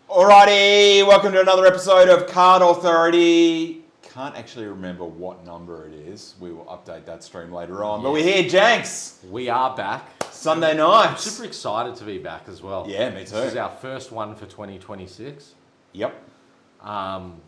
Alrighty, welcome to another episode of Card Authority. Can't actually remember what number it is. We will update that stream later on. But we're here, Jenks. We are back. Sunday night. I'm super excited to be back as well. Yeah, me too. This is our first one for 2026. Yep. And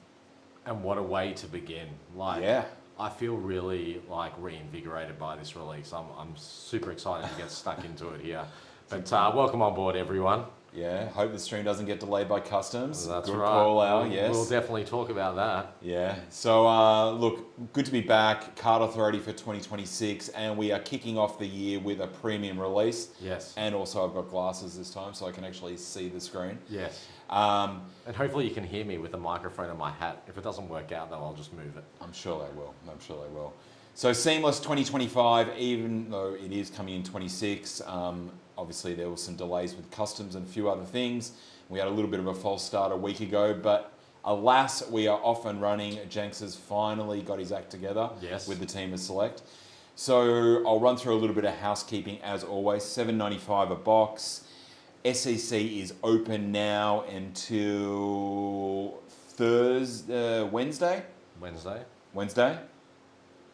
what a way to begin. Yeah. I feel really reinvigorated by this release. I'm super excited to get stuck into it here. But welcome on board, everyone. Yeah, hope the stream doesn't get delayed by customs. That's good right. Call out, yes. We'll definitely talk about that. Yeah. So, look, good to be back. Card Authority for 2026, and we are kicking off the year with a premium release. Yes. And also, I've got glasses this time, so I can actually see the screen. Yes. And hopefully you can hear me with the microphone on my hat. If it doesn't work out, though, I'll just move it. I'm sure they will. So Seamless 2025, even though it is coming in 26, obviously there were some delays with customs and a few other things. We had a little bit of a false start a week ago, but alas, we are off and running. Jenks has finally got his act together with the team of Select. So I'll run through a little bit of housekeeping as always. $7.95 a box. SEC is open now until Wednesday?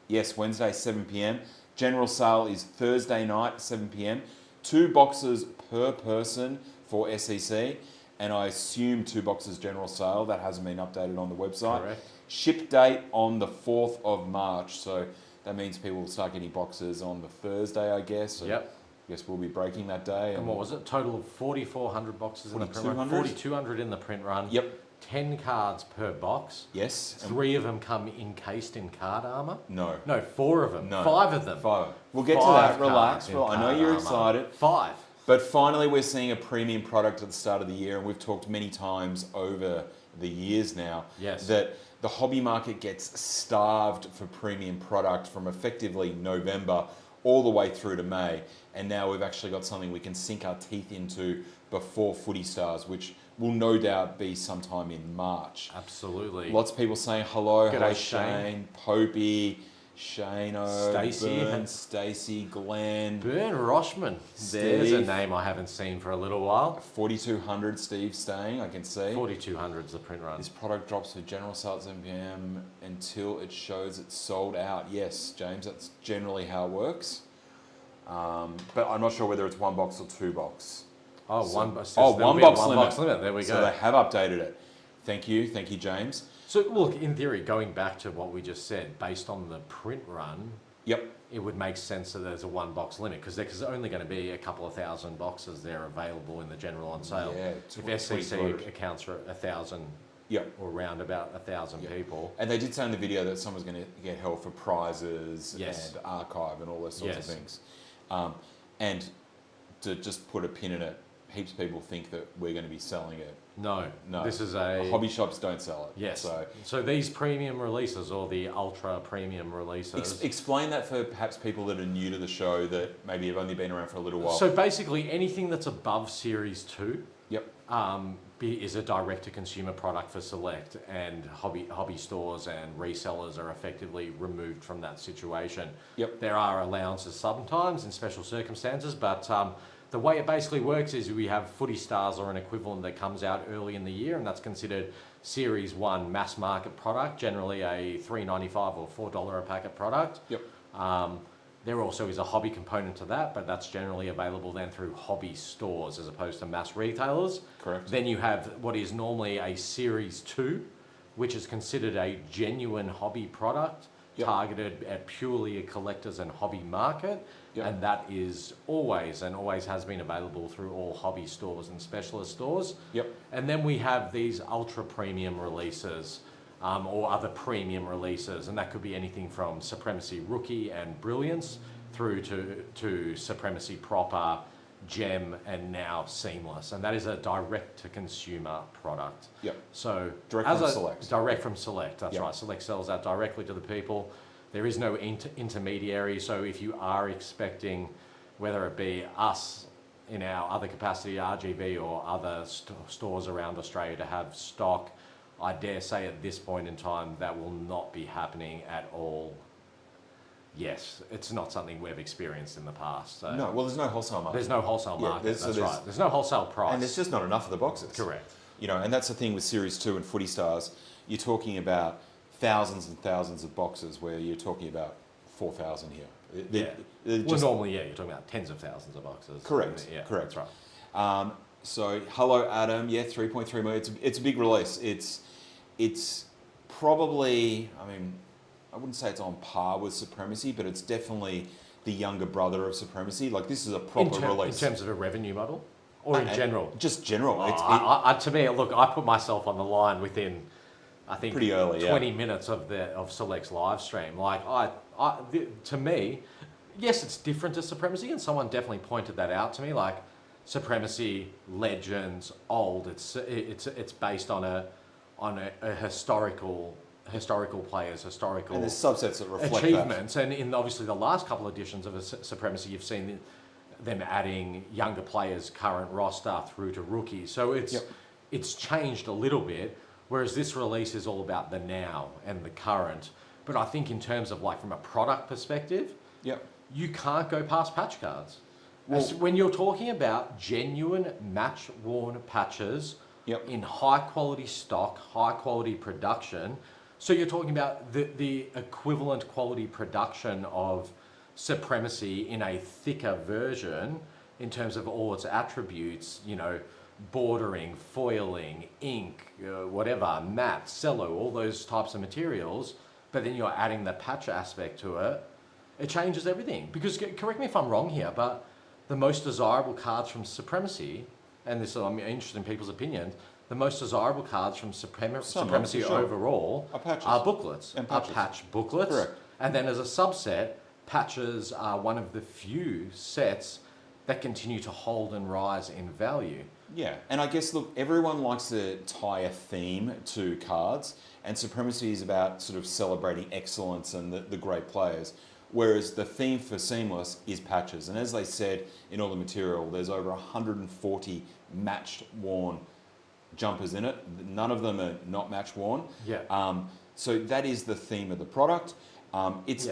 Yes, Wednesday, 7 p.m. General sale is Thursday night, 7 p.m. 2 boxes per person for SEC, and I assume 2 boxes general sale. That hasn't been updated on the website. Correct. Ship date on the 4th of March, so that means people will start getting boxes on the Thursday, I guess. So yep. I guess we'll be breaking that day. And what was it? Total of 4,400 boxes in the print run? 4,200 in the print run. Yep. 10 cards per box. Yes. 3 of them come encased in card armour. No, 4 of them. No. 5 of them. 5. We'll get to that. Relax. Well, I know you're excited. 5. But finally, we're seeing a premium product at the start of the year, and we've talked many times over the years now that the hobby market gets starved for premium product from effectively November all the way through to May, and now we've actually got something we can sink our teeth into before Footy Stars, which will no doubt be sometime in March. Absolutely. Lots of people saying hello. G'day, Hello, Shane. Popey, Shano, Stacey. Burn, Stacey, Glenn. Burn Roshman. There's a name I haven't seen for a little while. 4,200 Steve staying, I can see. 4,200's the print run. This product drops for general sale at 7 p.m. until it shows it's sold out. Yes, James, that's generally how it works. But I'm not sure whether it's 1 box or 2 box. One box limit. There we go. So they have updated it. Thank you, James. So look, in theory, going back to what we just said, based on the print run, it would make sense that there's a 1 box limit because there's only going to be a couple of thousand boxes there available in the general on sale. Yeah, if SEC accounts for 1,000 or around about 1,000 people. And they did say in the video that someone's going to get held for prizes and archive and all those sorts of things. And to just put a pin in it, heaps of people think that we're going to be selling it. No. This is hobby shops don't sell it. Yes. So these premium releases or the ultra premium releases. Explain that for perhaps people that are new to the show that maybe have only been around for a little while. So basically anything that's above Series 2 is a direct-to-consumer product for Select, and hobby stores and resellers are effectively removed from that situation. There are allowances sometimes in special circumstances, but the way it basically works is we have Footy Stars or an equivalent that comes out early in the year, and that's considered Series 1 mass market product, generally a $3.95 or $4 a packet product. There also is a hobby component to that, but that's generally available then through hobby stores as opposed to mass retailers. Correct. Then you have what is normally a Series 2, which is considered a genuine hobby product targeted at purely a collectors and hobby market. And that is always has been available through all hobby stores and specialist stores. And then we have these ultra premium releases or other premium releases, and that could be anything from Supremacy Rookie and Brilliance through to Supremacy Proper, Gem, and now Seamless. And that is a direct-to-consumer product. So direct from Select. Direct from Select, that's right. Select sells that directly to the people. There is no intermediary, so if you are expecting, whether it be us in our other capacity, RGV, or other stores around Australia to have stock, I dare say at this point in time that will not be happening at all. Yes, it's not something we've experienced in the past. So no, well, there's no wholesale market. There's no wholesale market, that's right. There's no wholesale price. And there's just not enough of the boxes. Correct. And that's the thing with Series 2 and Footy Stars. You're talking about thousands and thousands of boxes where you're talking about 4,000 here. Normally, you're talking about tens of thousands of boxes. Correct. Yeah, correct. That's right. So, hello, Adam. Yeah, 3.3 million. It's a big release. It's probably, I wouldn't say it's on par with Supremacy, but it's definitely the younger brother of Supremacy. Like, this is a proper release. In terms of a revenue model? Or in general? Just general. To me, look, I put myself on the line within, I think, pretty early, 20 minutes of Select's live stream. Like, to me, yes, it's different to Supremacy, and someone definitely pointed that out to me. Like, Supremacy, Legends, old. It's based on a historical players, historical and there's subsets that reflect achievements. And in obviously the last couple editions of Supremacy, you've seen them adding younger players, current roster through to rookies. So it's changed a little bit. Whereas this release is all about the now and the current. But I think in terms of like from a product perspective, you can't go past patch cards. Well, when you're talking about genuine match-worn patches in high-quality stock, high-quality production, so you're talking about the equivalent quality production of Supremacy in a thicker version in terms of all its attributes, bordering, foiling, ink, whatever, matte, cello, all those types of materials, but then you're adding the patch aspect to it, it changes everything. Because, correct me if I'm wrong here, but the most desirable cards from Supremacy, and this I'm interested in people's opinions, the most desirable cards from Supremacy overall are booklets, are patch booklets. Correct. And then as a subset, patches are one of the few sets that continue to hold and rise in value. Yeah, and I guess, look, everyone likes to tie a theme to cards, and Supremacy is about sort of celebrating excellence and the great players, whereas the theme for Seamless is patches. And as they said in all the material, there's over 140 matched worn jumpers in it. None of them are not match worn. Yeah. So that is the theme of the product. It's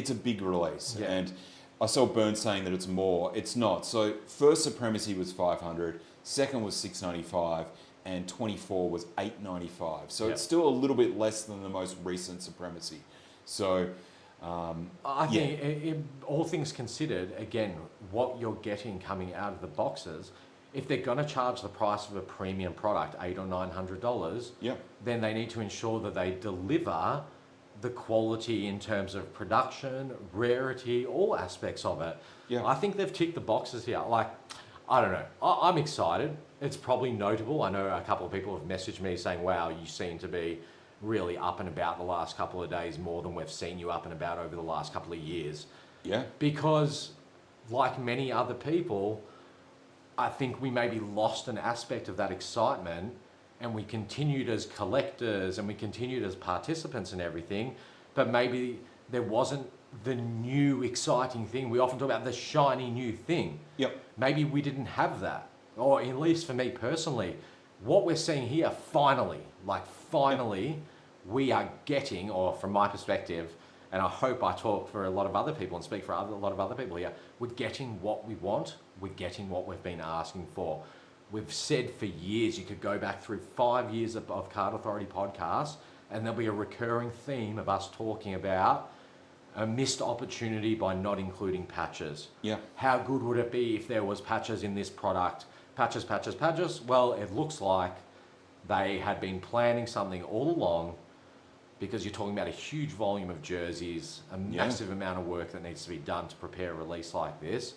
a big release, and I saw Burns saying that it's more. It's not. So first Supremacy was 500, second was 695, and 24 was 895. So it's still a little bit less than the most recent Supremacy. So I think, all things considered, again, what you're getting coming out of the boxes, if they're going to charge the price of a premium product, $800 or $900, then they need to ensure that they deliver the quality in terms of production, rarity, all aspects of it. I think they've ticked the boxes here. Like, I don't know. I'm excited. It's probably notable. I know a couple of people have messaged me saying, wow, you seem to be really up and about the last couple of days more than we've seen you up and about over the last couple of years. Because, like many other people, I think we maybe lost an aspect of that excitement, and we continued as collectors and we continued as participants and everything, but maybe there wasn't the new exciting thing. We often talk about the shiny new thing. Maybe we didn't have that, or at least for me personally, what we're seeing here, finally, we are getting, or from my perspective, and I hope I talk for a lot of other people and speak for a lot of other people here, we're getting what we want, we're getting what we've been asking for. We've said for years, you could go back through 5 years of Card Authority podcasts, and there'll be a recurring theme of us talking about a missed opportunity by not including patches. How good would it be if there was patches in this product? Patches. Well, it looks like they had been planning something all along, because you're talking about a huge volume of jerseys, a massive amount of work that needs to be done to prepare a release like this,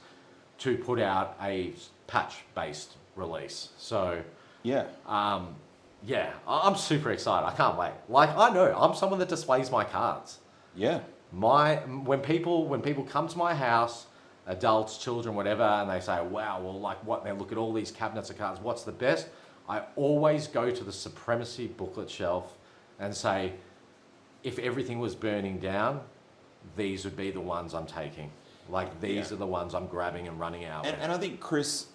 to put out a patch-based release. So, I'm super excited. I can't wait. Like, I know, I'm someone that displays my cards. When people come to my house, adults, children, whatever, and they say, wow, well, like what? They look at all these cabinets of cards. What's the best? I always go to the Supremacy booklet shelf and say, if everything was burning down, these would be the ones I'm taking. Like, these are the ones I'm grabbing and running out. And I think, Chris,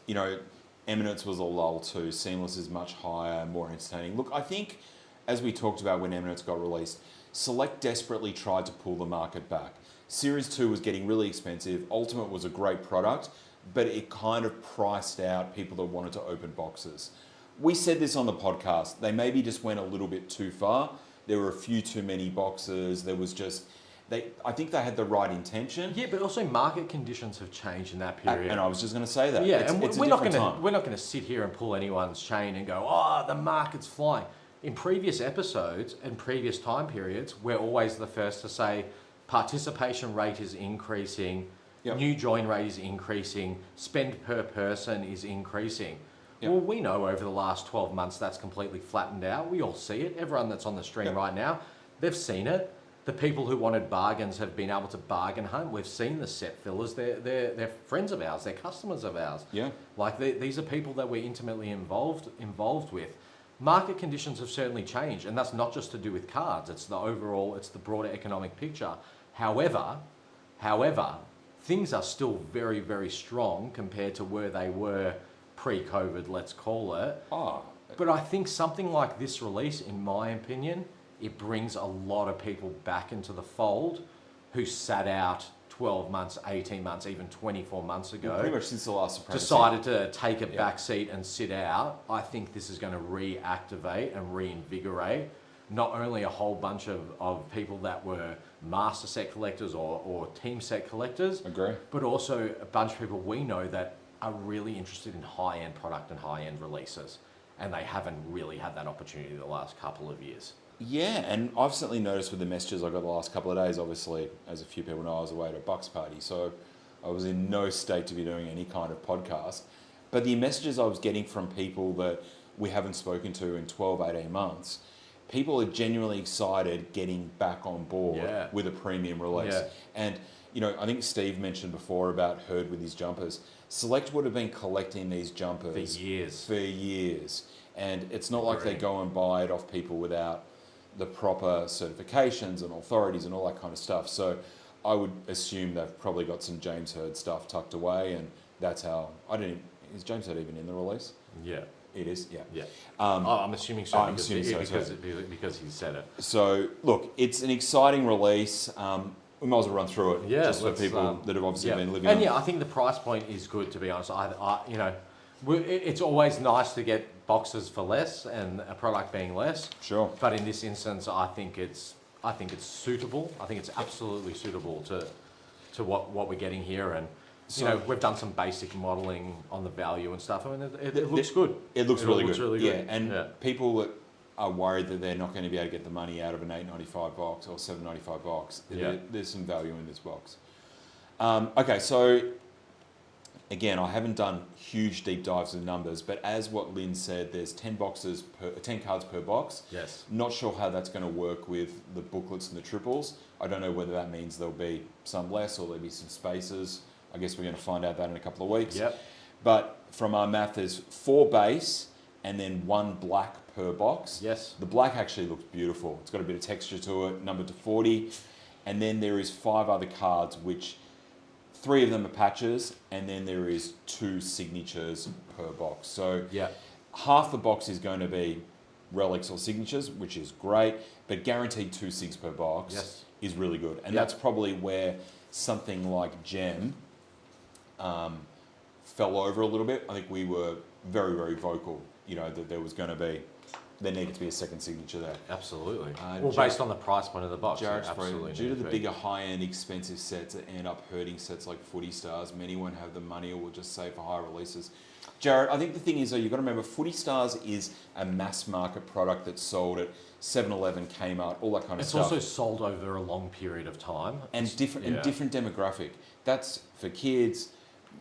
Eminence was a lull too. Seamless is much higher, more entertaining. Look, I think, as we talked about when Eminence got released, Select desperately tried to pull the market back. Series 2 was getting really expensive. Ultimate was a great product, but it kind of priced out people that wanted to open boxes. we said this on the podcast. They maybe just went a little bit too far. There were a few too many boxes. There was just... I think they had the right intention. Yeah, but also market conditions have changed in that period. And I was just going to say that. Yeah, we're not going to sit here and pull anyone's chain and go, oh, the market's flying. In previous episodes and previous time periods, we're always the first to say participation rate is increasing, new join rate is increasing, spend per person is increasing. Well, we know over the last 12 months that's completely flattened out. We all see it. Everyone that's on the stream right now, they've seen it. The people who wanted bargains have been able to bargain hunt. We've seen the set fillers. They're friends of ours. They're customers of ours. Yeah. Like these are people that we're intimately involved with. Market conditions have certainly changed, and that's not just to do with cards. It's the broader economic picture. However, things are still very, very strong compared to where they were pre-COVID, let's call it. But I think something like this release, in my opinion, it brings a lot of people back into the fold who sat out 12 months, 18 months, even 24 months ago. Well, pretty much since the last supremacy. Decided to take a back seat and sit out. I think this is going to reactivate and reinvigorate not only a whole bunch of people that were master set collectors or team set collectors, Agree. but also a bunch of people we know that are really interested in high-end product and high-end releases. And they haven't really had that opportunity the last couple of years. Yeah, and I've certainly noticed with the messages I got the last couple of days, obviously, as a few people know, I was away at a Bucks party, so I was in no state to be doing any kind of podcast. But the messages I was getting from people that we haven't spoken to in 12, 18 months, people are genuinely excited getting back on board with a premium release. Yeah. And, you know, I think Steve mentioned before about Herd with his jumpers. Select would have been collecting these jumpers for years. And it's not like they go and buy it off people without the proper certifications and authorities and all that kind of stuff. So I would assume they've probably got some James Hurd stuff tucked away, and that's how... Is James Hurd even in the release? Yeah. It is? Yeah. Yeah. I'm assuming so, because he said it. So, look, it's an exciting release. We might as well run through it, just for people that have obviously been living on. And I think the price point is good, to be honest. It's always nice to get boxes for less and a product being less. Sure. But in this instance, I think it's suitable. I think it's absolutely suitable to what we're getting here. And we've done some basic modelling on the value and stuff. I mean, it looks good. It looks really good. Really good. Yeah, and people that are worried that they're not going to be able to get the money out of an $8.95 box or $7.95 box, there's some value in this box. Okay, so again, I haven't done huge deep dives in numbers, but as what Lynn said, there's 10 cards per box. Yes. Not sure how that's going to work with the booklets and the triples. I don't know whether that means there'll be some less or there'll be some spaces. I guess we're going to find out that in a couple of weeks. Yep. But from our math, there's 4 base and then 1 black per box. Yes. The black actually looks beautiful. It's got a bit of texture to it, numbered to 40. And then there is 5 other cards, which 3 of them are patches, and then there is 2 signatures per box. So half the box is going to be relics or signatures, which is great, but guaranteed 2 sigs per box is really good. And that's probably where something like Gem fell over a little bit. I think we were very, very vocal, that there needed to be a second signature there. Absolutely. Based on the price point of the box. Jared's due to the bigger, high-end, expensive sets that end up hurting sets like Footy Stars, many won't have the money or will just save for higher releases. Jared, I think the thing is, though, you've got to remember, Footy Stars is a mass-market product that's sold at 7-Eleven, Kmart, all that kind of stuff. It's also sold over a long period of time. And different demographic. That's for kids,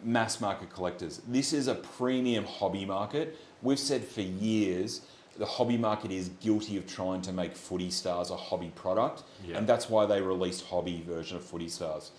mass-market collectors. This is a premium hobby market. We've said for years the hobby market is guilty of trying to make Footy Stars a hobby product, and that's why they released hobby version of Footy Stars.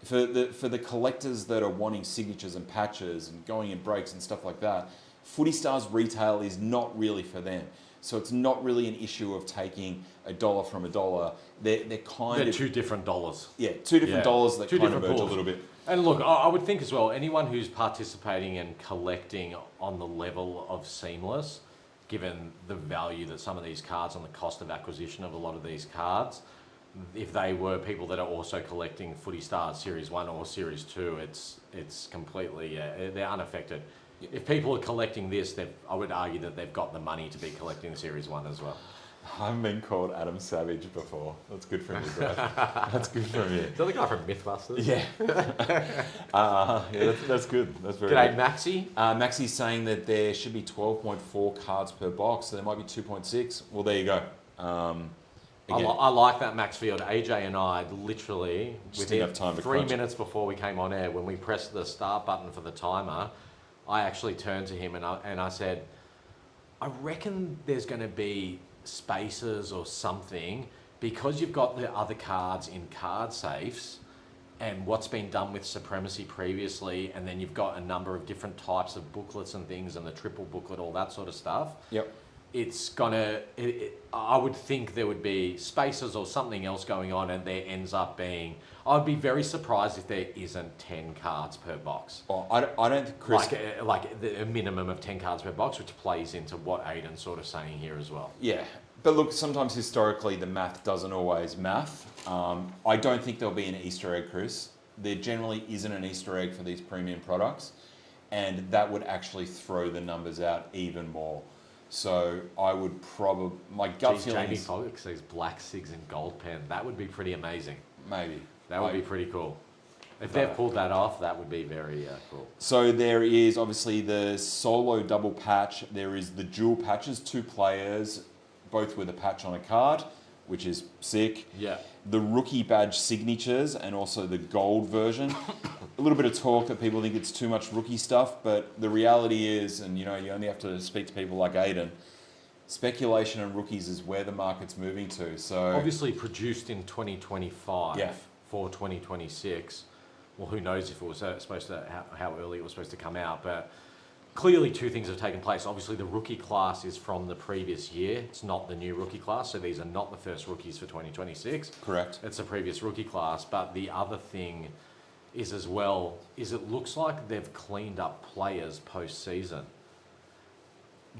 For the collectors that are wanting signatures and patches and going in breaks and stuff like that, Footy Stars retail is not really for them. So it's not really an issue of taking $1 from $1. They're 2 different dollars. Yeah, 2 different dollars that kind of merge a little bit. And look, I would think as well, anyone who's participating and collecting on the level of Seamless, given the value that some of these cards and the cost of acquisition of a lot of these cards, if they were people that are also collecting Footy Stars Series 1 or Series 2, it's completely, they're unaffected. If people are collecting this, I would argue that they've got the money to be collecting Series 1 as well. I've been called Adam Savage before. That's good from you, bro. That's good from you. Is that the guy from Mythbusters? Yeah. That's good. That's very G'day, good. Maxi. Maxi's saying that there should be 12.4 cards per box, so there might be 2.6. Well, there you go. I like that, Maxfield. AJ and I literally, within 3 minutes before we came on air, when we pressed the start button for the timer, I actually turned to him and I said, I reckon there's going to be spaces or something because you've got the other cards in card safes and what's been done with Supremacy previously, and then you've got a number of different types of booklets and things and the triple booklet, all that sort of stuff. Yep. It's gonna, I would think there would be spaces or something else going on, and there ends up being, I'd be very surprised if there isn't 10 cards per box. Well, I don't think Chris... Like a minimum of 10 cards per box, which plays into what Aidan's sort of saying here as well. Yeah, but look, sometimes historically the math doesn't always math. I don't think there'll be an Easter egg, Chris. There generally isn't an Easter egg for these premium products, and that would actually throw the numbers out even more. So I would probably, my gut feeling Jamie is... Foggett says black SIGs and gold pen. That would be pretty amazing. Maybe. That would be pretty cool. If they've pulled that off, that would be very cool. So there is obviously the solo double patch. There is the dual patches, 2 players, both with a patch on a card, which is sick. Yeah. The rookie badge signatures and also the gold version. A little bit of talk that people think it's too much rookie stuff, but the reality is, and you only have to speak to people like Aidan, speculation on rookies is where the market's moving to. So obviously produced in 2025 Yeah. for 2026. Well, who knows if it was supposed to, how early it was supposed to come out, but clearly 2 things have taken place. Obviously the rookie class is from the previous year. It's not the new rookie class, so these are not the first rookies for 2026. Correct. It's the previous rookie class, but the other thing is as well, is it looks like they've cleaned up players post-season,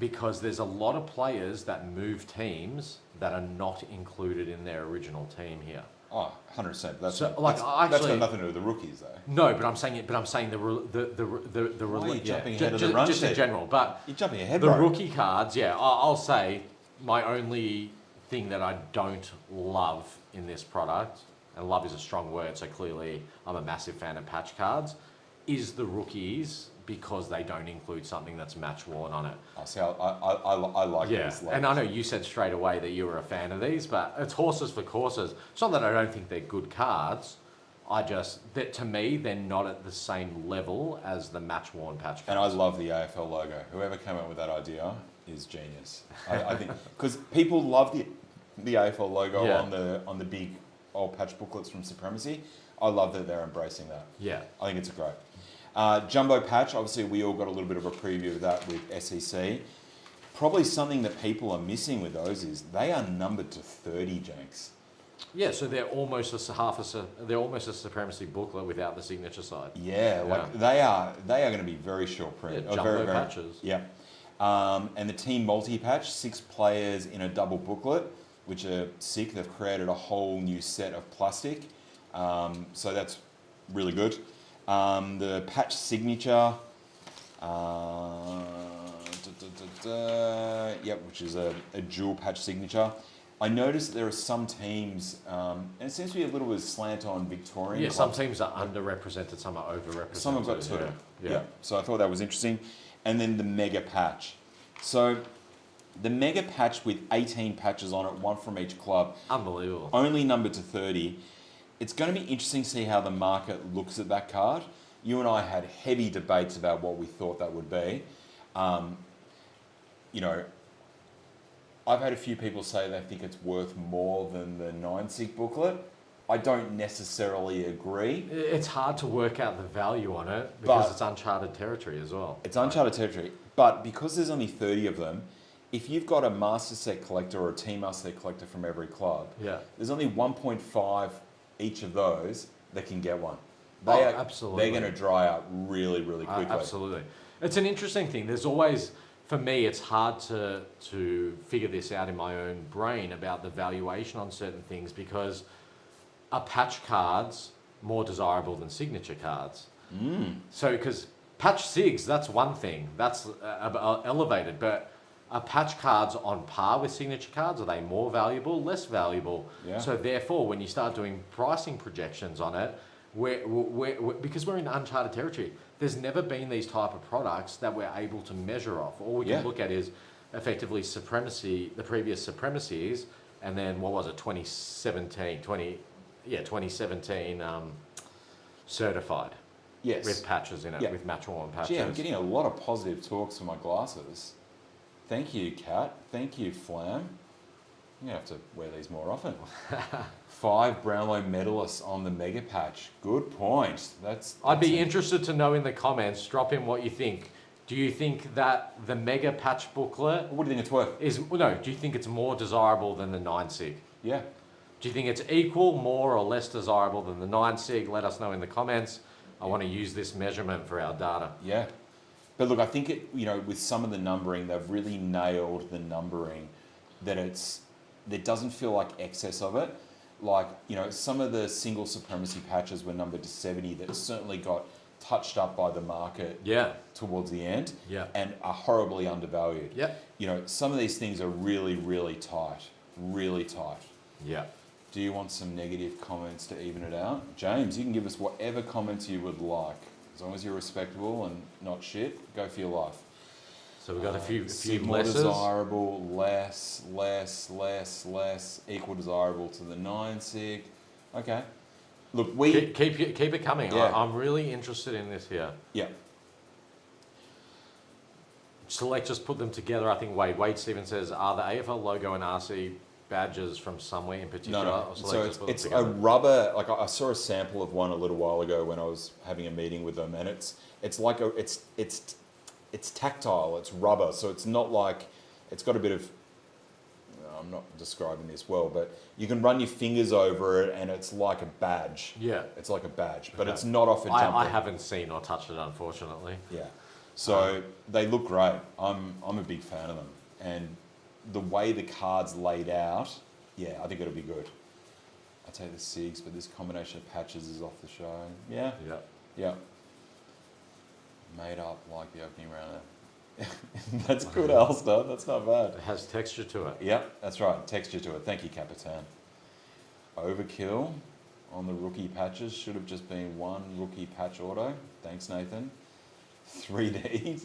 because there's a lot of players that move teams that are not included in their original team here. Oh, 100%. That's So, that's got nothing to do with the rookies, though. No, but I'm saying it. But I'm saying the Why are you jumping ahead of the run just in sheet? general. But You're jumping ahead, the bro. rookie cards, yeah. I'll say my only thing that I don't love in this product, and love is a strong word, so clearly I'm a massive fan of patch cards, is the rookies, because they don't include something that's match worn on it. I see. I like this. And I know you said straight away that you were a fan of these, but it's horses for courses. It's not that I don't think they're good cards. That to me, they're not at the same level as the match worn patch cards. And I love the AFL logo. Whoever came up with that idea is genius. I think because people love the AFL logo on the big old patch booklets from Supremacy. I love that they're embracing that. Yeah, I think it's great. Jumbo patch, obviously we all got a little bit of a preview of that with SEC. Probably something that people are missing with those is they are numbered to 30, Jenks. yeah. So they're almost they're almost a Supremacy booklet without the signature side. Yeah, like they are going to be very short print. Yeah, jumbo patches. Yeah. And the team multi-patch, 6 players in a double booklet, which are sick. They've created a whole new set of plastic. So that's really good. The patch signature, which is a dual patch signature. I noticed there are some teams, and it seems to be a little bit of slant on Victorian. Yeah, some teams are underrepresented, some are overrepresented. Some have got 2. Yeah. So I thought that was interesting. And then the mega patch. So the mega patch with 18 patches on it, 1 from each club. Unbelievable. Only numbered to 30. It's going to be interesting to see how the market looks at that card. You and I had heavy debates about what we thought that would be. I've had a few people say they think it's worth more than the 9-sig booklet. I don't necessarily agree. It's hard to work out the value on it because it's uncharted territory as well. It's uncharted territory. But because there's only 30 of them, if you've got a master set collector or a team master set collector from every club, there's only 1.5 each of those that can get one. Absolutely. They're going to dry out really, really quickly. Absolutely. It's an interesting thing. There's always, for me, it's hard to figure this out in my own brain about the valuation on certain things, because are patch cards more desirable than signature cards? So, because patch SIGs, that's one thing. That's elevated. But are patch cards on par with signature cards? Are they more valuable, less valuable? Yeah. So therefore, when you start doing pricing projections on it, because we're in uncharted territory, there's never been these type of products that we're able to measure off. All we can look at is effectively supremacy, the previous supremacies, and then what was it, 2017 certified. Yes. With patches in it, with match-worn patches. Gee, I'm getting a lot of positive talks for my glasses. Thank you, Kat. Thank you, Flam. I'm going to have to wear these more often. 5 Brownlow medalists on the mega patch. Good point. I'd be interested to know in the comments, drop in what you think. Do you think that the mega patch booklet... What do you think it's worth? Do you think it's more desirable than the 9 sig? Yeah. Do you think it's equal, more or less desirable than the 9 sig? Let us know in the comments. I want to use this measurement for our data. Yeah. But look, I think with some of the numbering, they've really nailed the numbering that there doesn't feel like excess of it. Like, some of the single supremacy patches were numbered to 70 that certainly got touched up by the market towards the end and are horribly undervalued. Some of these things are really, really tight. Really tight. Yeah. Do you want some negative comments to even it out? James, you can give us whatever comments you would like. As long as you're respectable and not shit, go for your life. So we've got a few more lesses. desirable, less, equal desirable to the 9 sig. Okay. Look, keep it coming. Yeah. I'm really interested in this here. Yeah. Select just put them together. I think Wade Stevens says, are the AFL logo and RC badges from somewhere in particular? No. So it's a rubber. Like I saw a sample of one a little while ago when I was having a meeting with them, and it's tactile. It's rubber, so it's not like it's got a bit of. I'm not describing this well, but you can run your fingers over it, and it's like a badge. Yeah, it's like a badge, but it's not off a jumper. I haven't seen or touched it, unfortunately. Yeah, so they look great. I'm a big fan of them, and the way the card's laid out, I think it'll be good. I'd say the SIGs, but this combination of patches is off the show. Yeah. Made up like the opening round. That's good, Alistair. That's not bad. It has texture to it. Yep, that's right. Texture to it. Thank you, Capitan. Overkill on the rookie patches. Should have just been 1 rookie patch auto. Thanks, Nathan. 3Ds.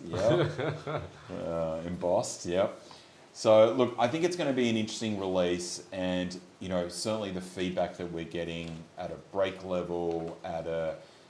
Yep. Embossed. Yep. So, look, I think it's going to be an interesting release, and, certainly the feedback that we're getting at a break level, at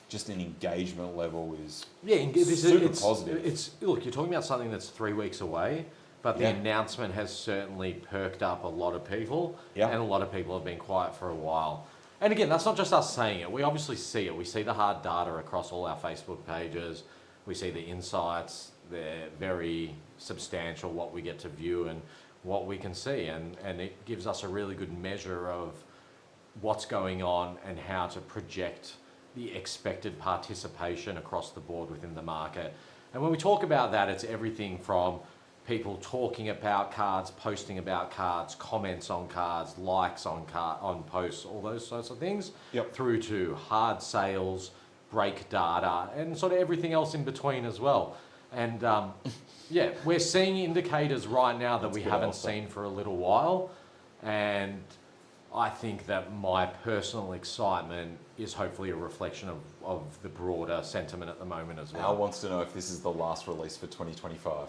just an engagement level is super positive. Look, you're talking about something that's 3 weeks away, but the announcement has certainly perked up a lot of people, and a lot of people have been quiet for a while. And again, that's not just us saying it. We obviously see it. We see the hard data across all our Facebook pages. We see the insights. They're very substantial, what we get to view and what we can see. And it gives us a really good measure of what's going on and how to project the expected participation across the board within the market. And when we talk about that, it's everything from people talking about cards, posting about cards, comments on cards, likes on posts, all those sorts of things, through to hard sales, break data, and sort of everything else in between as well. And we're seeing indicators right now that we haven't seen for a little while. And I think that my personal excitement is hopefully a reflection of the broader sentiment at the moment as well. Al wants to know if this is the last release for 2025.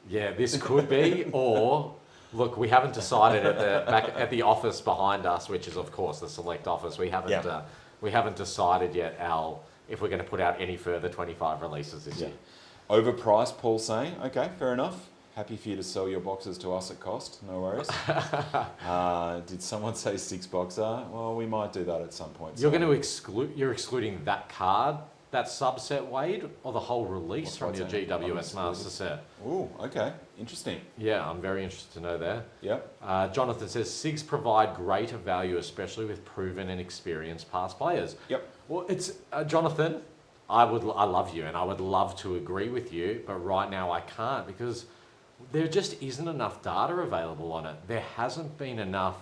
Yeah, this could be, or look, we haven't decided back at the office behind us, which is of course the Select office. We haven't decided yet, Al, if we're going to put out any further 25 releases this year. Overpriced, Paul's saying. Okay, fair enough. Happy for you to sell your boxes to us at cost. No worries. Did someone say 6 boxer? Well, we might do that at some point. You're going to you're excluding that card, that subset, Wade, or the whole release from your GWS Master set? Ooh, okay. Interesting. Yeah, I'm very interested to know there. Yep. Jonathan says, SIGs provide greater value, especially with proven and experienced past players. Yep. Well, it's Jonathan, I love you and I would love to agree with you, but right now I can't because there just isn't enough data available on it. There hasn't been enough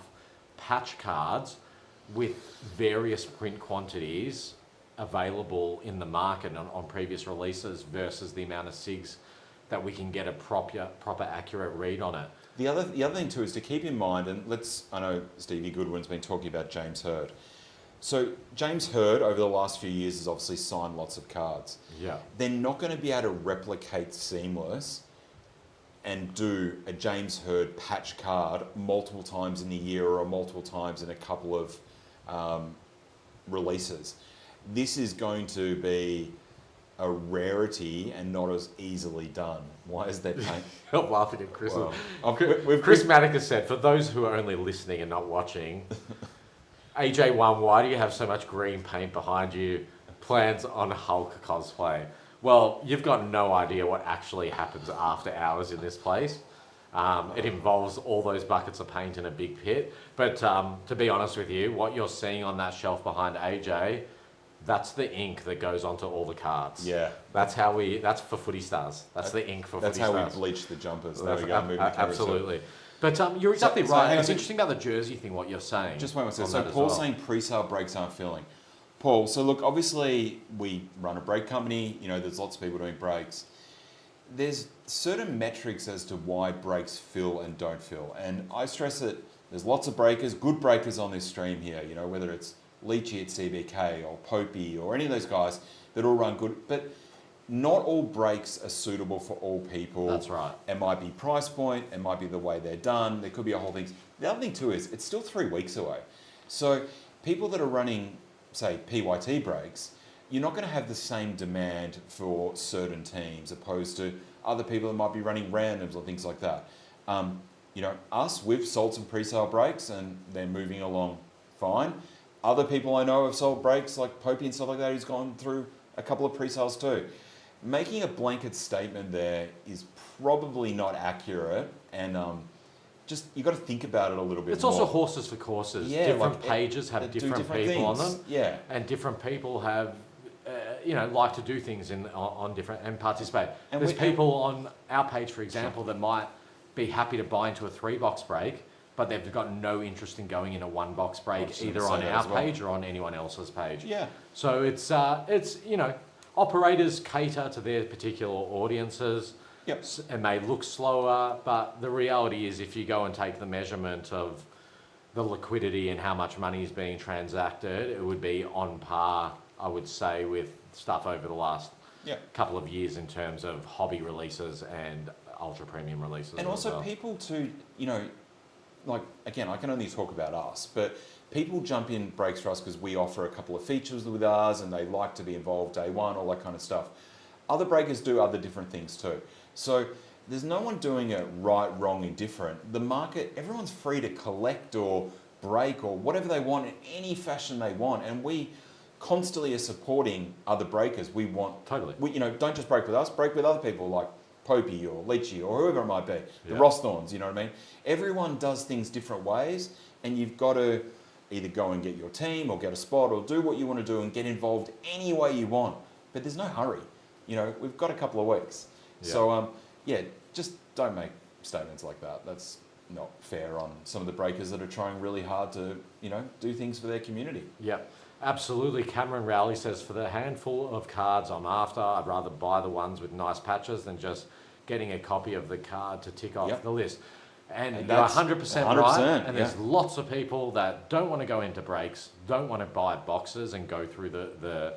patch cards with various print quantities available in the market on previous releases versus the amount of SIGs that we can get a proper accurate read on it. The other thing too is to keep in mind, and I know Stevie Goodwin's been talking about James Hird. So James Hird over the last few years has obviously signed lots of cards. Yeah. They're not going to be able to replicate Seamless and do a James Hird patch card multiple times in the year or multiple times in a couple of releases. This is going to be a rarity and not as easily done. Why is that paint? I'm laughing at Chris. Well, Chris Maddock has said, for those who are only listening and not watching, AJ1, why do you have so much green paint behind you? Plans on Hulk cosplay. Well, you've got no idea what actually happens after hours in this place. It involves all those buckets of paint in a big pit. But to be honest with you, what you're seeing on that shelf behind AJ, that's the ink that goes onto all the cards. Yeah. That's for Footy Stars. That's the ink for Footy Stars. That's how we bleach the jumpers. There we go. Moving the Absolutely. But you're exactly right. It's interesting about the jersey thing, what you're saying. Just one second. So Paul's saying pre-sale breaks aren't filling. Paul, so look, obviously we run a break company. You know, there's lots of people doing breaks. There's certain metrics as to why breaks fill and don't fill. And I stress that there's lots of breakers, good breakers on this stream here, you know, whether it's Leachy at CBK or Popey or any of those guys that all run good. But not all breaks are suitable for all people. That's right. It might be price point, it might be the way they're done, there could be a whole thing. The other thing too is it's still 3 weeks away. So people that are running, say, PYT breaks, you're not going to have the same demand for certain teams opposed to other people that might be running randoms or things like that. You know, we've sold some pre-sale breaks and they're moving along fine. Other people I know have sold breaks like Popey and stuff like that who's gone through a couple of pre-sales too. Making a blanket statement there is probably not accurate, and just you got to think about it a little bit. It's more. Also horses for courses. Yeah, different pages have different people things on them. Yeah, and different people have, like to do things on different and participate. And there's people on our page, for example, that might be happy to buy into a 3-box break, but they've got no interest in going in a 1-box break either on our page or on anyone else's page. Yeah. So it's operators cater to their particular audiences. Yep. And they look slower, but the reality is if you go and take the measurement of the liquidity and how much money is being transacted, it would be on par, I would say, with stuff over the last couple of years in terms of hobby releases and ultra premium releases. And also people too, like, again, I can only talk about us, but people jump in breaks for us because we offer a couple of features with ours and they like to be involved day one, all that kind of stuff. Other breakers do other different things too. So there's no one doing it right, wrong, indifferent. The market, everyone's free to collect or break or whatever they want in any fashion they want. And we constantly are supporting other breakers. We want, don't just break with us, break with other people like Popey or Leachy or whoever it might be, the Rossthorns, you know what I mean? Everyone does things different ways, and you've got to either go and get your team or get a spot or do what you want to do and get involved any way you want. But there's no hurry. We've got a couple of weeks. Yeah. So, just don't make statements like that. That's not fair on some of the breakers that are trying really hard to, do things for their community. Yep. Absolutely. Cameron Rowley says, for the handful of cards I'm after, I'd rather buy the ones with nice patches than just getting a copy of the card to tick off the list. And you're 100% right. And there's lots of people that don't want to go into breaks, don't want to buy boxes and go through the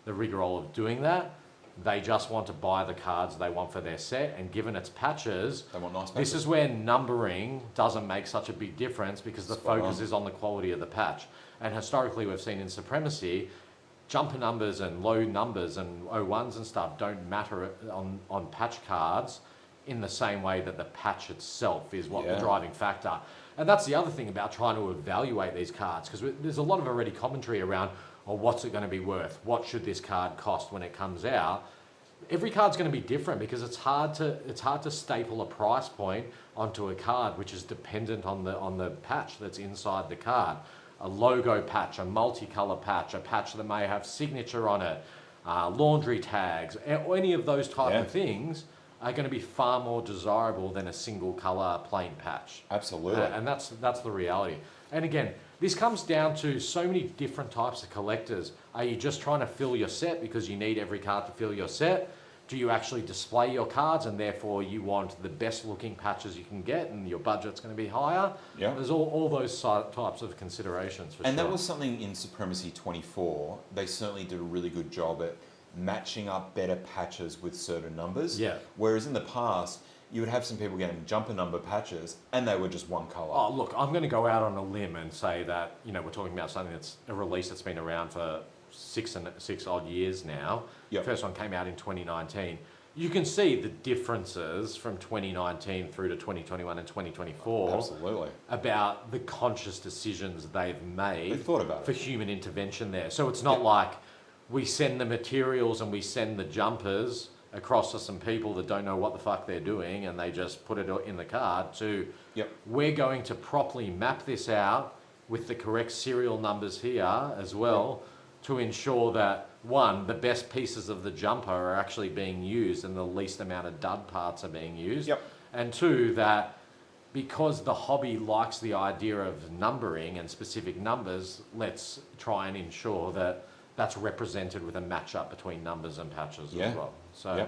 rigmarole of doing that. They just want to buy the cards they want for their set, and given its patches, they want nice patches. This is where numbering doesn't make such a big difference because the focus is on the quality of the patch. And historically, we've seen in Supremacy, jumper numbers and low numbers and O1s and stuff don't matter on patch cards in the same way that the patch itself is what the driving factor. And that's the other thing about trying to evaluate these cards, because there's a lot of already commentary around, what's it going to be worth? What should this card cost when it comes out? Every card's going to be different because it's hard to staple a price point onto a card which is dependent on the patch that's inside the card. A logo patch, a multicolour patch, a patch that may have signature on it, laundry tags, any of those type of things are going to be far more desirable than a single colour plain patch. Absolutely. And that's the reality. And again, this comes down to so many different types of collectors. Are you just trying to fill your set because you need every card to fill your set? Do you actually display your cards and therefore you want the best looking patches you can get and your budget's going to be higher? Yeah. There's all those types of considerations for and sure. that was something in Supremacy 24. They certainly did a really good job at matching up better patches with certain numbers. Yeah. Whereas in the past, you would have some people getting jumper number patches and they were just one colour. Oh, look, I'm going to go out on a limb and say that, we're talking about something that's a release that's been around for six odd years now. Yep. First one came out in 2019. You can see the differences from 2019 through to 2021 and 2024. Absolutely. About the conscious decisions they've made They thought about for it. human intervention there. So it's not like we send the materials and we send the jumpers across to some people that don't know what the fuck they're doing and they just put it in the card to we're going to properly map this out with the correct serial numbers here as well to ensure that, one, the best pieces of the jumper are actually being used and the least amount of dud parts are being used. And two, that because the hobby likes the idea of numbering and specific numbers, let's try and ensure that that's represented with a match-up between numbers and patches as well. So,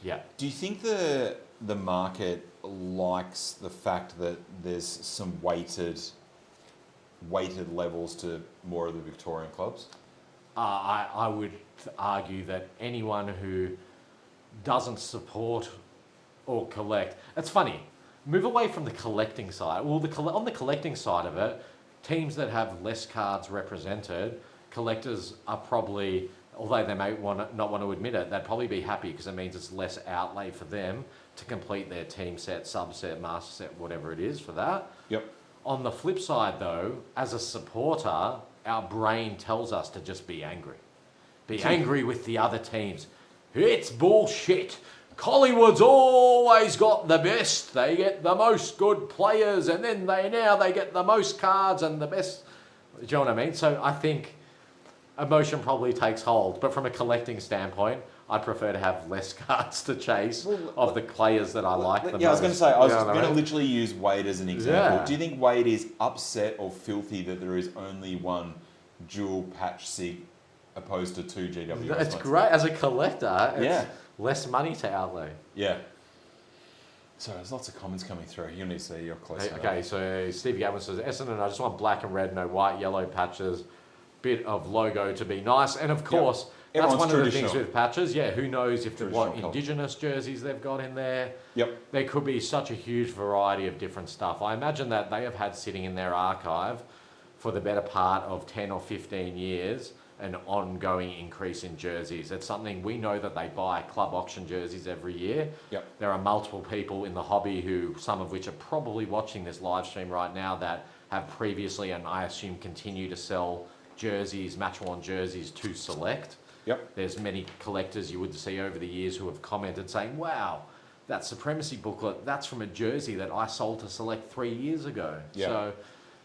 Do you think the market likes the fact that there's some weighted levels to more of the Victorian clubs? I would argue that anyone who doesn't support or collect... It's funny, move away from the collecting side. Well, on the collecting side of it, teams that have less cards represented, collectors are probably, although they may not want to admit it, they'd probably be happy because it means it's less outlay for them to complete their team set, subset, master set, whatever it is for that. On the flip side though, as a supporter, our brain tells us to just be angry. Be angry with the other teams. It's bullshit. Collingwood's always got the best. They get the most good players and then they get the most cards and the best. Do you know what I mean? So I think emotion probably takes hold. But from a collecting standpoint, I'd prefer to have less cards to chase of the players that I like the most. I was going to say, I was going to literally use Wade as an example. Yeah. Do you think Wade is upset or filthy that there is only one dual patch SIG opposed to two GWS? It's great. As a collector, it's less money to outlay. Yeah. So there's lots of comments coming through. You need to see you're close. Okay, so Steve Gavin says, Essendon, I just want black and red, no white, yellow patches, bit of logo to be nice. And of course, that's one of the things with patches. Yeah, who knows if what Indigenous jerseys they've got in there. There could be such a huge variety of different stuff. I imagine that they have had sitting in their archive for the better part of 10 or 15 years an ongoing increase in jerseys. It's something we know that they buy club auction jerseys every year. There are multiple people in the hobby who, some of which are probably watching this live stream right now, that have previously and I assume continue to sell jerseys, match-worn jerseys to Select. There's many collectors you would see over the years who have commented saying, wow, that Supremacy booklet, that's from a jersey that I sold to Select 3 years ago. So,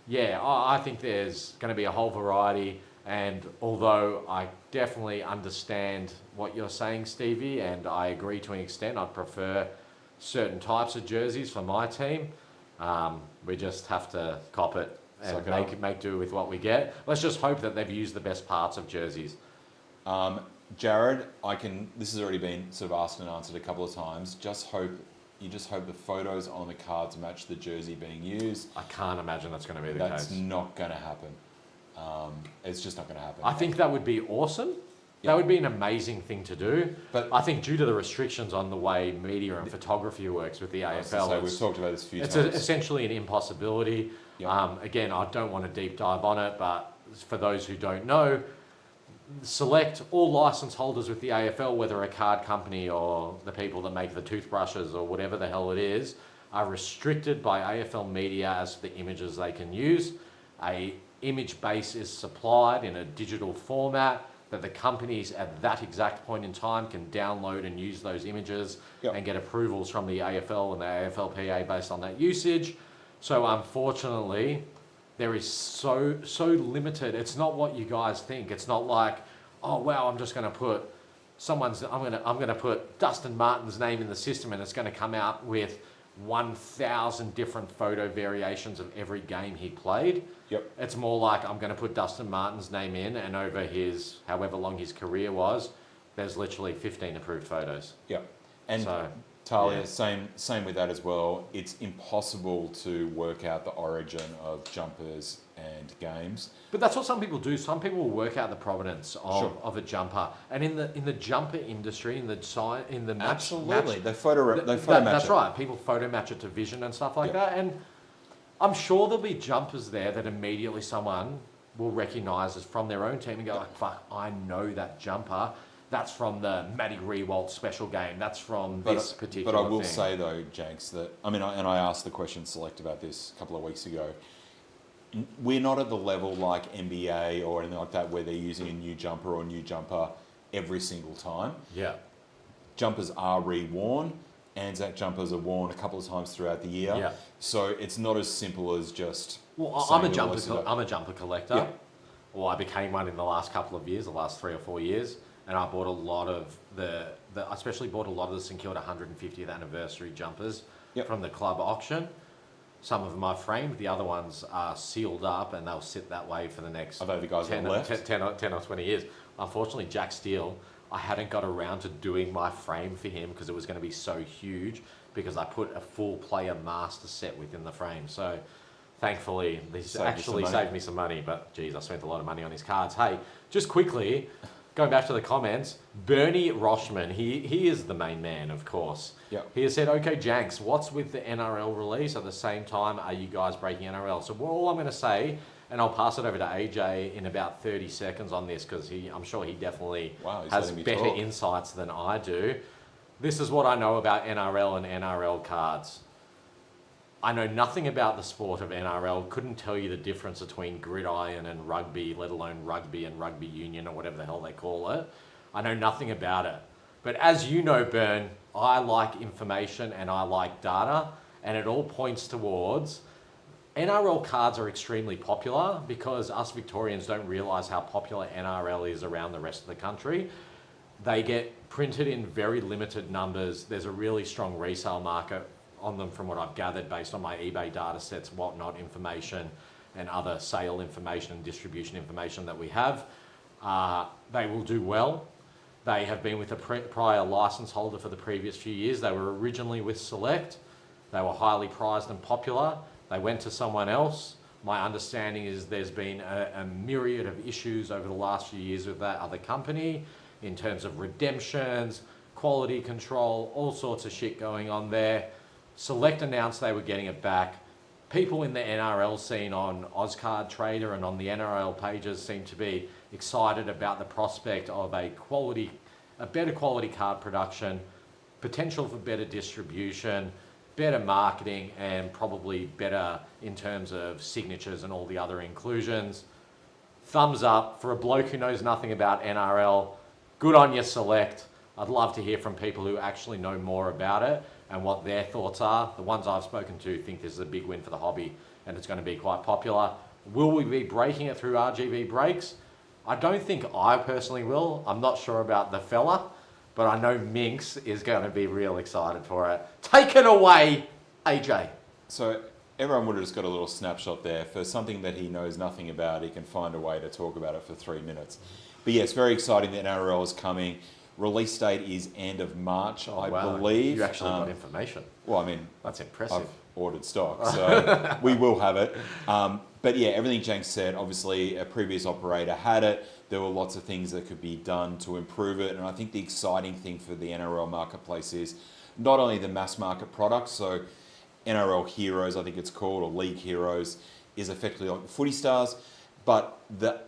yeah, I think there's going to be a whole variety. And although I definitely understand what you're saying, Stevie, and I agree to an extent, I'd prefer certain types of jerseys for my team. We just have to cop it and make do with what we get. Let's just hope that they've used the best parts of jerseys. Jared, this has already been sort of asked and answered a couple of times. You just hope the photos on the cards match the jersey being used. I can't imagine that's going to be the case. That's not going to happen. It's just not going to happen. I think that would be awesome. That would be an amazing thing to do. But I think due to the restrictions on the way media and photography works with the AFL, we've talked about this a few times. It's essentially an impossibility. Again, I don't want to deep dive on it, but for those who don't know, Select, all license holders with the AFL, whether a card company or the people that make the toothbrushes or whatever the hell it is, are restricted by AFL media as to the images they can use. A image base is supplied in a digital format that the companies at that exact point in time can download and use those images and get approvals from the AFL and the AFLPA based on that usage. So unfortunately, there is so limited. It's not what you guys think. It's not like, oh wow, I'm just going to put I'm going to put Dustin Martin's name in the system and it's going to come out with 1,000 different photo variations of every game he played. Yep. It's more like I'm going to put Dustin Martin's name in, and over his, however long his career was, there's literally 15 approved photos. Yep. And So, Talia, yeah. same with that as well. It's impossible to work out the origin of jumpers and games. But that's what some people do. Some people will work out the provenance of, Sure. of a jumper, and in the jumper industry, in the match, Absolutely, they match, photo match that's it. right. People photo match it to vision and stuff like Yep. that, and I'm sure there'll be jumpers there that immediately someone will recognise as from their own team and go, like, fuck, I know that jumper. That's from the Matty Rewalt special game. That's from this particular But I will thing. say though, Janks, that I asked the question Select about this a couple of weeks ago. We're not at the level like NBA or anything like that where they're using a new jumper or new jumper every single time. Yeah. Jumpers are reworn. Anzac jumpers are worn a couple of times throughout the year. Yeah. So it's not as simple as just. Well, saying I'm a all jumper. this stuff. I'm a jumper collector. Yeah. Well, I became one in the last couple of years, the last 3 or 4 years, and I bought a lot of I especially bought a lot of the St Kilda 150th anniversary jumpers Yep. from the club auction. Some of them are framed, the other ones are sealed up, and they'll sit that way for the next Are they the guys that 10, left? 10 or 20 years. Unfortunately, Jack Steele, I hadn't got around to doing my frame for him because it was going to be so huge, because I put a full player master set within the frame. So thankfully, this actually saved me some money, but geez, I spent a lot of money on his cards. Hey, just quickly, going back to the comments, Bernie Roshman, he is the main man, of course. Yep. He has said, okay, Janks, what's with the NRL release? At the same time, are you guys breaking NRL? So all I'm going to say, and I'll pass it over to AJ in about 30 seconds on this, because I'm sure he definitely He's has letting me better talk. insights than I do. This is what I know about NRL and NRL cards. I know nothing about the sport of NRL, couldn't tell you the difference between gridiron and rugby, let alone rugby and rugby union or whatever the hell they call it. I know nothing about it. But as you know, Bern, I like information and I like data, and it all points towards NRL cards are extremely popular because us Victorians don't realise how popular NRL is around the rest of the country. They get printed in very limited numbers. There's a really strong resale market on them from what I've gathered based on my eBay data sets, whatnot information, and other sale information and distribution information that we have. They will do well. They have been with a prior license holder for the previous few years. They were originally with Select. They were highly prized and popular. They went to someone else. My understanding is there's been a myriad of issues over the last few years with that other company in terms of redemptions, quality control, all sorts of shit going on there. Select announced they were getting it back. People in the NRL scene on Ozcard Trader and on the NRL pages seem to be excited about the prospect of a better quality card production, potential for better distribution, better marketing, and probably better in terms of signatures and all the other inclusions. Thumbs up for a bloke who knows nothing about NRL. Good on you, Select. I'd love to hear from people who actually know more about it and what their thoughts are. The ones I've spoken to think this is a big win for the hobby and it's going to be quite popular. Will we be breaking it through RGB breaks? I don't think I personally will. I'm not sure about the fella, but I know Minx is going to be real excited for it. Take it away, AJ. So everyone would have just got a little snapshot there. For something that he knows nothing about, he can find a way to talk about it for 3 minutes. But yes, very exciting that NRL is coming. Release date is end of March, I believe. You actually got information. Well, I mean, That's impressive. I've ordered stock, so we will have it. But yeah, everything Jank said, obviously a previous operator had it. There were lots of things that could be done to improve it. And I think the exciting thing for the NRL marketplace is not only the mass market products, so NRL Heroes, I think it's called, or League Heroes, is effectively like the Footy Stars, but the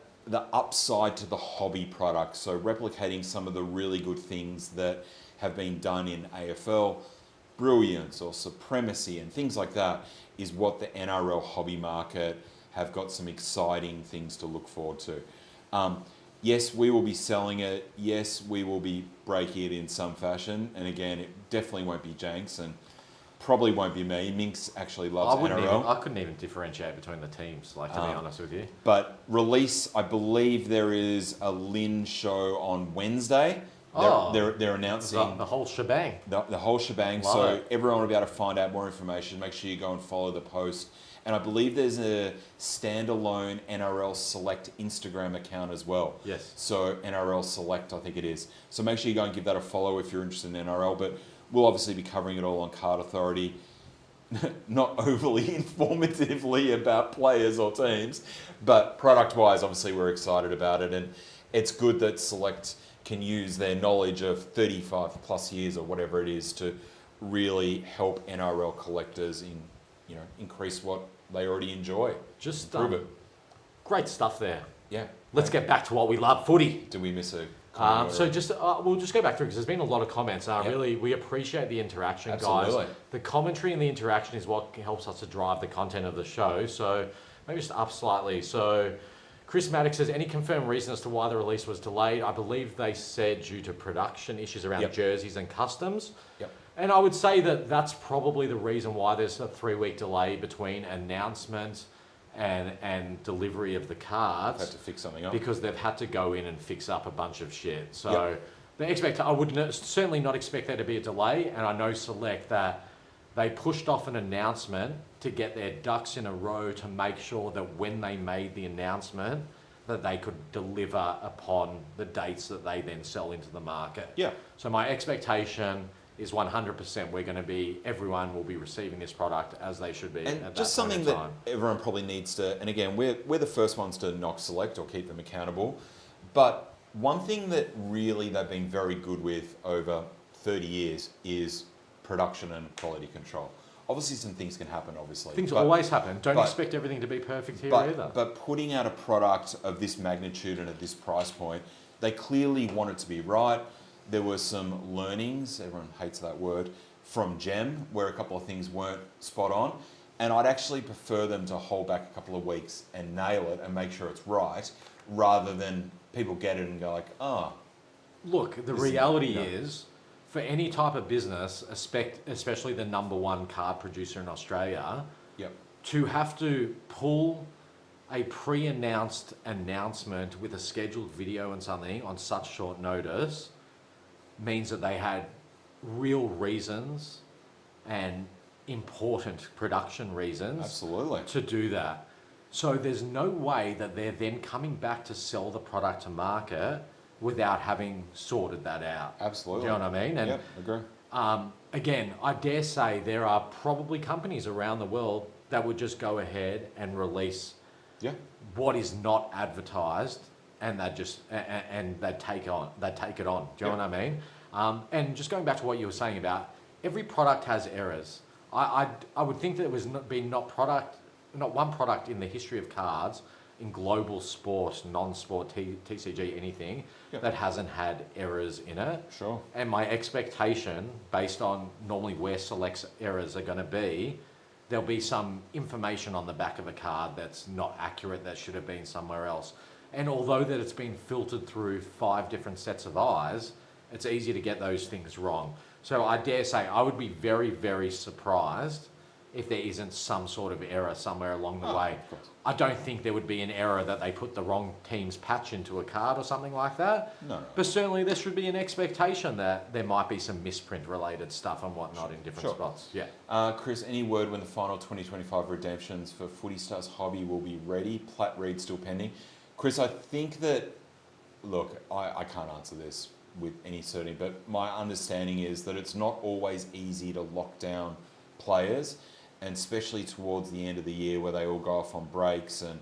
upside to the hobby product, so replicating some of the really good things that have been done in AFL, Brilliance or Supremacy and things like that, is what the NRL hobby market have got some exciting things to look forward to. Yes, we will be selling it. Yes, we will be breaking it in some fashion. And again, it definitely won't be Janks and probably won't be me. Minx actually loves NRL. I couldn't even differentiate between the teams, to be honest with you. But release, I believe there is a Lynn show on Wednesday. They're announcing the whole shebang. The whole shebang. Love So it. everyone will be able to find out more information. Make sure you go and follow the post. And I believe there's a standalone NRL Select Instagram account as well. Yes. So NRL Select, I think it is. So make sure you go and give that a follow if you're interested in NRL. But we'll obviously be covering it all on Card Authority. Not overly informatively about players or teams, but product-wise, obviously we're excited about it. And it's good that Select can use their knowledge of 35 plus years or whatever it is to really help NRL collectors increase what they already enjoy. Just improve it. Great stuff there. Yeah. Let's get back to what we love, footy. Did we miss a comment? We'll just go back through because there's been a lot of comments. Yep. Really, we appreciate the interaction, Absolutely. guys. The commentary and the interaction is what helps us to drive the content of the show. So maybe just up slightly. So Chris Maddox says, any confirmed reason as to why the release was delayed? I believe they said due to production issues around jerseys and customs. Yep. And I would say that that's probably the reason why there's a 3-week delay between announcement and delivery of the cards. Had to fix something up. Because they've had to go in and fix up a bunch of shit. So I would certainly not expect there to be a delay. And I know Select that they pushed off an announcement to get their ducks in a row to make sure that when they made the announcement that they could deliver upon the dates that they then sell into the market. Yeah. So my expectation is 100% everyone will be receiving this product as they should be. And at just that point something in that time. everyone probably needs to, and again, we're the first ones to knock Select or keep them accountable. But one thing that really they've been very good with over 30 years is production and quality control. Obviously, some things can happen, obviously. Things always happen. Don't expect everything to be perfect here either. But putting out a product of this magnitude and at this price point, they clearly want it to be right. There were some learnings, everyone hates that word, from Gem, where a couple of things weren't spot on. And I'd actually prefer them to hold back a couple of weeks and nail it and make sure it's right, rather than people get it and go like, Look, the reality is, for any type of business, especially the number one card producer in Australia, to have to pull a pre-announced announcement with a scheduled video and something on such short notice means that they had real reasons and important production reasons to do that. So there's no way that they're then coming back to sell the product to market without having sorted that out. Absolutely. Do you know what I mean? And agree. again, I dare say there are probably companies around the world that would just go ahead and release what is not advertised, and they take it on. Do you know what I mean? And just going back to what you were saying about every product has errors. I would think that it was not one product in the history of cards in global sport, non-sport, TCG, anything that hasn't had errors in it. Sure. And my expectation, based on normally where Select's errors are going to be, there'll be some information on the back of a card that's not accurate, that should have been somewhere else. And although that it's been filtered through 5 different sets of eyes, it's easy to get those things wrong. So I dare say I would be very, very surprised if there isn't some sort of error somewhere along the way. I don't think there would be an error that they put the wrong team's patch into a card or something like that. No. But certainly there should be an expectation that there might be some misprint related stuff and whatnot in different spots. Yeah. Chris, any word when the final 2025 redemptions for Footy Stars Hobby will be ready? Plat read still pending. Chris, I think that, look, I can't answer this with any certainty, but my understanding is that it's not always easy to lock down players, and especially towards the end of the year where they all go off on breaks and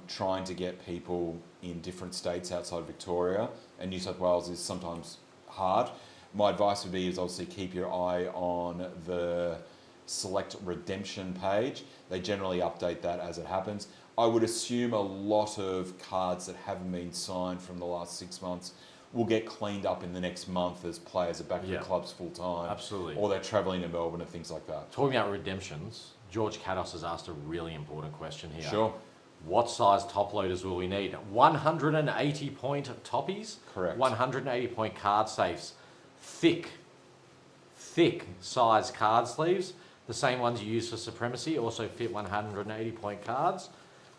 trying to get people in different states outside Victoria and New South Wales is sometimes hard. My advice would be is obviously keep your eye on the Select redemption page. They generally update that as it happens. I would assume a lot of cards that haven't been signed from the last 6 months will get cleaned up in the next month as players are back to the clubs full time. Absolutely. Or they're travelling to Melbourne and things like that. Talking about redemptions, George Kados has asked a really important question here. Sure. What size top loaders will we need? 180 point toppies? Correct. 180 point card safes. Thick size card sleeves. The same ones you use for Supremacy also fit 180 point cards.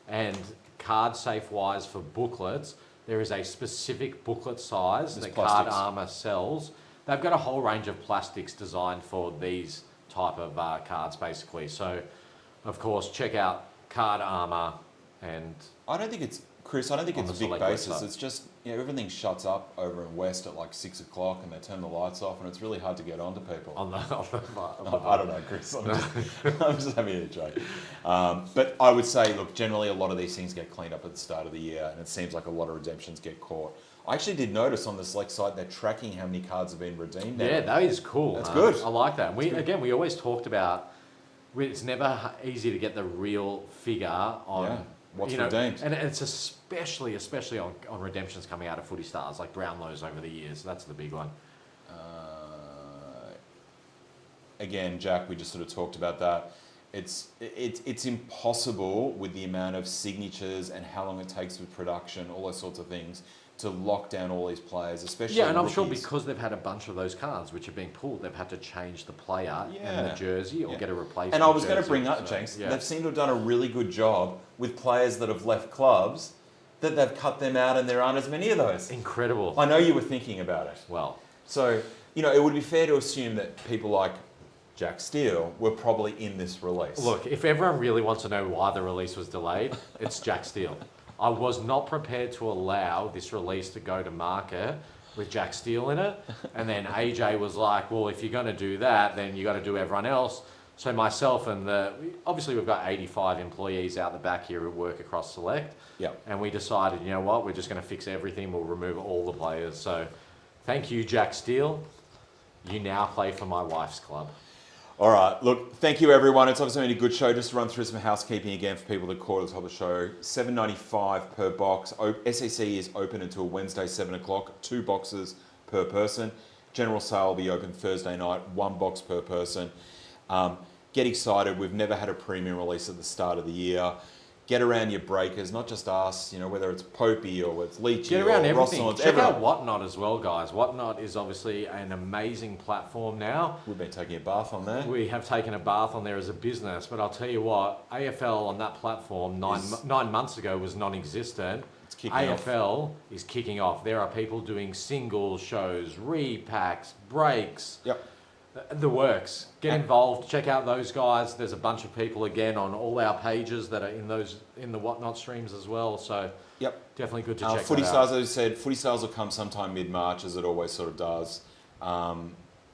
And card safe wise for booklets, there is a specific booklet size There's that plastics. Card Armour sells. They've got a whole range of plastics designed for these type of cards, basically. So, of course, check out Card Armour and... I don't think it's, Chris, I don't think On it's a the big Select basis. website. It's just, everything shuts up over in West at like 6 o'clock and they turn the lights off and it's really hard to get onto people. I don't know, Chris. I'm just having a joke. But I would say, look, generally a lot of these things get cleaned up at the start of the year and it seems like a lot of redemptions get caught. I actually did notice on the Select site they're tracking how many cards have been redeemed. Yeah, that is cool. That's good. I like that. We always talked about, it's never easy to get the real figure on what's redeemed. And it's especially on redemptions coming out of Footy Stars, like Brownlows over the years. That's the big one. Again, Jack, we just sort of talked about that. It's impossible with the amount of signatures and how long it takes with production, all those sorts of things, to lock down all these players, especially and I'm rookies. sure because they've had a bunch of those cards which have been pulled, they've had to change the player and the jersey or get a replacement. And I was going to bring jersey. up, Jenks, they've seemed to have done a really good job with players that have left clubs, that they've cut them out and there aren't as many of those. Incredible. I know you were thinking about it. Well, so, it would be fair to assume that people like Jack Steele were probably in this release. look, if everyone really wants to know why the release was delayed, it's Jack Steele. I was not prepared to allow this release to go to market with Jack Steele in it. And then AJ was like, well, if you're going to do that, then you got to do everyone else. So myself and obviously we've got 85 employees out the back here who work across Select. Yep. And we decided, you know what, we're just going to fix everything. We'll remove all the players. So thank you, Jack Steele. You now play for my wife's club. All right, look, thank you everyone. It's obviously been a good show. Just to run through some housekeeping again for people that caught at the top of the show. $7.95 per box. SEC is open until Wednesday, 7 o'clock. 2 boxes per person. General sale will be open Thursday night. 1 box per person. Get excited. We've never had a premium release at the start of the year. Get around your breakers, not just us, whether it's Popey or it's Leachy Get around or everything. Rossland, Check everyone. out Whatnot as well, guys. Whatnot is obviously an amazing platform now. We've been taking a bath on there. We have taken a bath on there as a business, but I'll tell you what, AFL on that platform 9 months ago was non-existent. It's kicking off. AFL is kicking off. There are people doing single shows, repacks, breaks. Yep. The works. Get involved. Check out those guys. There's a bunch of people again on all our pages that are in the Whatnot streams as well. So Yep. definitely good to check Footy that Stars, out. as I said, Footy Stars will come sometime mid-March, as it always sort of does.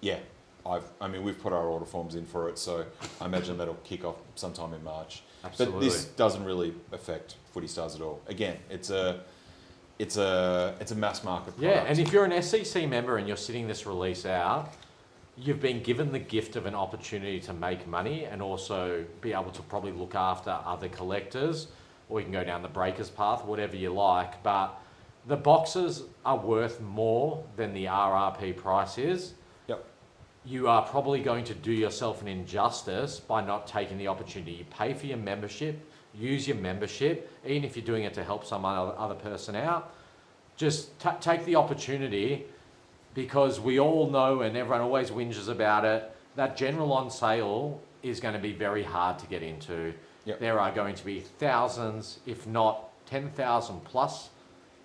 We've put our order forms in for it, so I imagine that'll kick off sometime in March. Absolutely. But this doesn't really affect Footy Stars at all. Again, it's a mass market product. Yeah, and if you're an SEC member and you're sitting this release out, you've been given the gift of an opportunity to make money and also be able to probably look after other collectors, or you can go down the breakers path, whatever you like. But the boxes are worth more than the RRP price is. Yep. You are probably going to do yourself an injustice by not taking the opportunity. You pay for your membership, use your membership, even if you're doing it to help some other person out. Just take the opportunity, because we all know, and everyone always whinges about it, that general on sale is going to be very hard to get into. Yep. There are going to be thousands, if not 10,000 plus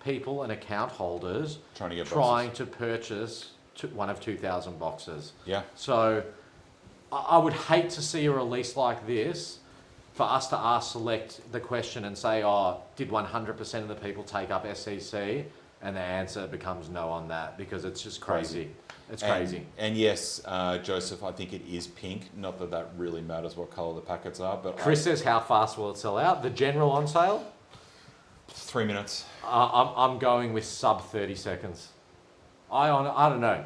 people and account holders trying to purchase one of 2,000 boxes. Yeah. So I would hate to see a release like this for us to ask Select the question and say, did 100% of the people take up SEC? And the answer becomes no on that, because it's just crazy. It's crazy. And yes, Joseph, I think it is pink. Not that that really matters what colour the packets are, but Chris says, how fast will it sell out? The general on sale? 3 minutes. I'm going with sub 30 seconds. I don't know.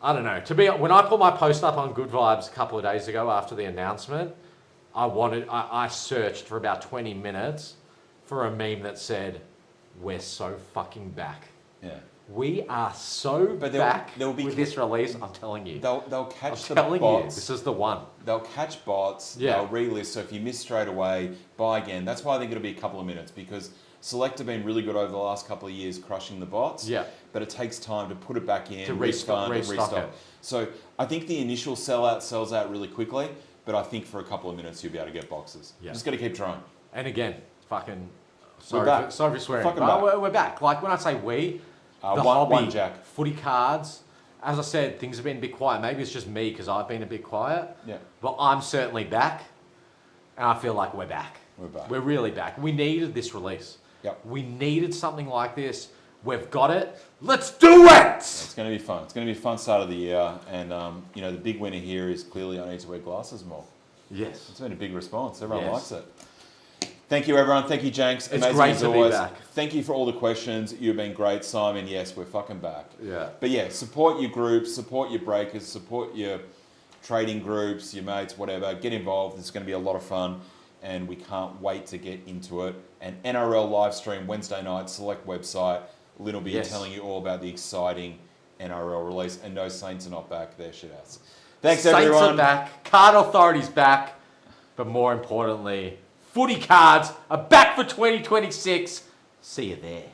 When I put my post up on Good Vibes a couple of days ago after the announcement, I searched for about 20 minutes for a meme that said, "We're so fucking back." Yeah. We are so back with this release. I'm telling you. They'll catch the telling bots. you, this is the one. They'll catch bots. Yeah. They'll relist. So if you miss straight away, buy again. That's why I think it'll be a couple of minutes, because Select have been really good over the last couple of years crushing the bots. Yeah. But it takes time to put it back in, To restock it. So I think the initial sellout sells out really quickly, but I think for a couple of minutes you'll be able to get boxes. Yeah. Just got to keep trying. And again, fucking Sorry, back. sorry for swearing. Fucking But back. We're back. Like when I say we, the One hobby, Jack. footy cards. As I said, things have been a bit quiet. Maybe it's just me because I've been a bit quiet. Yeah. But I'm certainly back, and I feel like we're back. We're back. We're really back. We needed this release. Yep. We needed something like this. We've got it. Let's do it! It's going to be fun. It's going to be a fun start of the year. And, the big winner here is clearly I need to wear glasses more. Yes. It's been a big response. Everyone Yes. likes it. Thank you, everyone. Thank you, Janks. It's Amazing great as to be always. back. Thank you for all the questions. You've been great, Simon. Yes, we're fucking back. Yeah. But yeah, support your groups, support your breakers, support your trading groups, your mates, whatever. Get involved. It's going to be a lot of fun. And we can't wait to get into it. And NRL live stream Wednesday night, select website. Lynn will be telling you all about the exciting NRL release. And no, Saints are not back. They're shit ass. Thanks, everyone. Saints are back. Card Authority's back. But more importantly, footy cards are back for 2026. See you there.